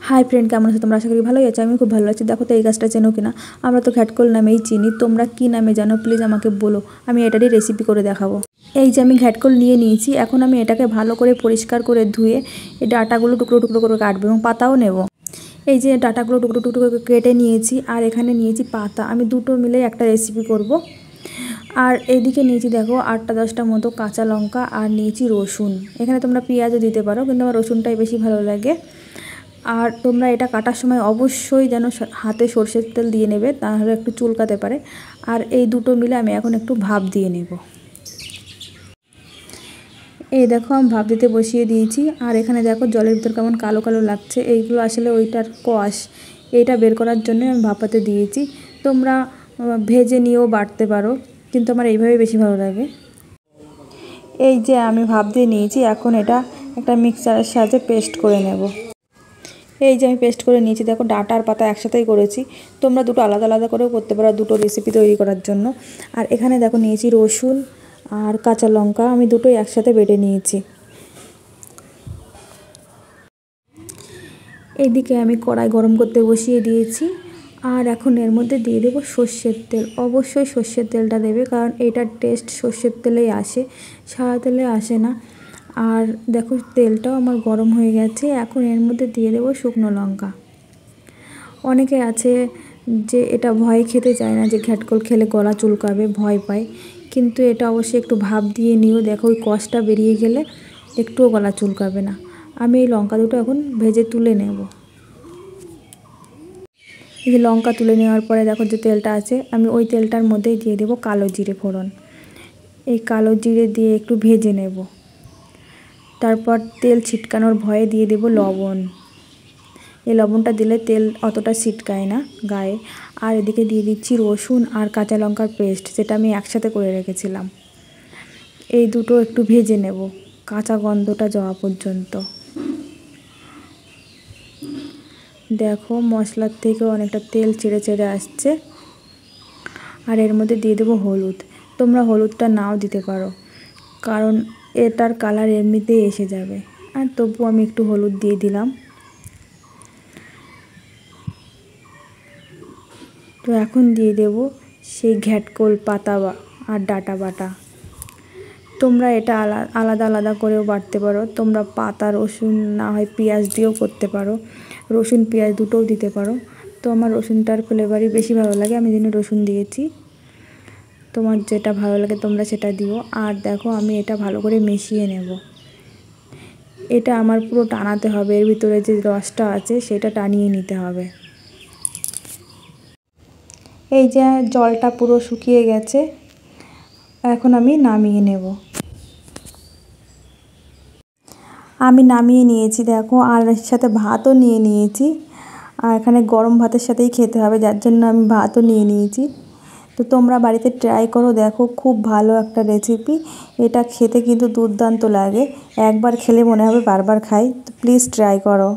Hi friend, কেমন আছো তোমরা? আশা করি ভালোই আছো। আমি খুব ভালো আছি। দেখো তো এই গাছটা চেনো কিনা? আমরা তো ঘ্যাটকোল নামেই চিনি, তোমরা কি নামে জানো প্লিজ আমাকে বলো, আমি এটারই রেসিপি করে দেখাবো। এই যে আমি ঘ্যাটকোল নিয়ে নিয়েছি, এখন আমি এটাকে ভালো করে পরিষ্কার করে ধুয়ে এই ডাঁটাগুলো টুকরো টুকরো করে কাটবো এবং পাতাও নেব। এই যে ডাঁটাগুলো টুকরো টুকরো করে কেটে নিয়েছি আর এখানে নিয়েছি পাতা, আমি দুটো মিলে একটা রেসিপি করব। আর এইদিকে নিয়েছি দেখো 8-10টা মতো কাঁচা লঙ্কা আর নিয়েছি রসুন। এখানে তোমরা পেঁয়াজও দিতে পারো, কিন্তু আমার রসুনটাই বেশি ভালো লাগে। আর তোমরা এটা কাটার সময় অবশ্যই যেন হাতে সরষের তেল দিয়ে নেবে, তাহলে একটু চুলকাতে পারে। আর এই দুটো মিলে আমি এখন একটু ভাপ দিয়ে নেব। এই দেখো আমি ভাপ দিতে বসিয়ে দিয়েছি। আর এখানে দেখো জলের ভিতর কেমন কালো কালো লাগছে, এইগুলো আসলে ওইটার কষ, এইটা বের করার জন্য আমি ভাপাতে দিয়েছি। তোমরা ভেজে নিয়েও বাটতে পারো, কিন্তু আমার এইভাবে বেশি ভালো লাগে। এই যে আমি ভাপ দিয়ে নিয়েছি, এখন এটা একটা মিক্সারের সাহায্যে পেস্ট করে নেব। এই যে আমি পেস্ট করে নিয়েছি, দেখো ডাঁটা আর পাতা একসাথেই করেছি। তোমরা দুটো আলাদা আলাদা করেও করতে পারো দুটো রেসিপি তৈরি করার জন্য। আর এখানে দেখো নিয়েছি রসুন আর কাঁচা লঙ্কা, আমি দুটোই একসাথে বেটে নিয়েছি। এইদিকে আমি কড়াই গরম করতে বসিয়ে দিয়েছি। আর এখন এর মধ্যে দিয়ে দেবো সর্ষের তেল। অবশ্যই সর্ষের তেলটা দেবে, কারণ এটার টেস্ট সর্ষের তেলেই আসে, সাদা তেলে আসে না। আর দেখো তেলটাও আমার গরম হয়ে গেছে, এখন এর মধ্যে দিয়ে দেবো শুকনো লঙ্কা। অনেকে আছে যে এটা ভয় খেতে চায় না, যে ঘ্যাটকোল খেলে গলা চুলকাবে, ভয় পায়। কিন্তু এটা অবশ্যই একটু ভাপ দিয়ে নিও, দেখো ওই কষটা বেরিয়ে গেলে একটুও গলা চুলকাবে না। আমি এই লঙ্কা দুটো এখন ভেজে তুলে নেব। এই যে লঙ্কা তুলে নেওয়ার পরে দেখো যে তেলটা আছে, আমি ওই তেলটার মধ্যেই দিয়ে দেবো কালো জিরে ফোড়ন। এই কালো জিরে দিয়ে একটু ভেজে নেব। তারপর তেল ছিটকানোর ভয়ে দিয়ে দেব লবণ। এই লবণটা দিলে তেল অতটা ছিটকায় না গায়ে। আর এদিকে দিয়ে দিচ্ছি রসুন আর কাঁচা লঙ্কার পেস্ট, যেটা আমি একসাথে করে রেখেছিলাম। এই দুটো একটু ভেজে নেব কাঁচা গন্ধটা যাওয়া পর্যন্ত। দেখো মশলার থেকেও অনেকটা তেল ছেড়ে ছেড়ে আসছে। আর এর মধ্যে দিয়ে দেবো হলুদ। তোমরা হলুদটা নাও দিতে পারো, কারণ এটার কালার এমনিতেই এসে যাবে। আর তবু আমি একটু হলুদ দিয়ে দিলাম। তো এখন দিয়ে দেব সেই ঘ্যাটকোল পাতা আর ডাঁটা বাটা। তোমরা এটা আলাদা আলাদা করেও বাটতে পারো। তোমরা পাতা রসুন না হয় পেঁয়াজ দিয়েও করতে পারো, রসুন পেঁয়াজ দুটোও দিতে পারো। তো আমার রসুনটার ফ্লেভারই বেশি ভালো লাগে, আমি জন্য রসুন দিয়েছি। তোমার যেটা ভালো লাগে তোমরা সেটা দিও। আর দেখো আমি এটা ভালো করে মিশিয়ে নেব। এটা আমার পুরো টানাতে হবে, এর ভিতরে যে রসটা আছে সেটা টানিয়ে নিতে হবে। এই যে জলটা পুরো শুকিয়ে গেছে, এখন আমি নামিয়ে নেব। আমি নামিয়ে নিয়েছি দেখো, আর এর সাথে ভাতও নিয়ে নিয়েছি। আর এখানে গরম ভাতের সাথেই খেতে হবে, যার জন্য আমি ভাতও নিয়ে নিয়েছি। তো তোমরা বাড়িতে ট্রাই করো, দেখো খুব ভালো একটা রেসিপি। এটা খেতে কিন্তু দুর্দান্ত লাগে, একবার খেলে মনে হবে বারবার খাই। তো প্লিজ ট্রাই করো।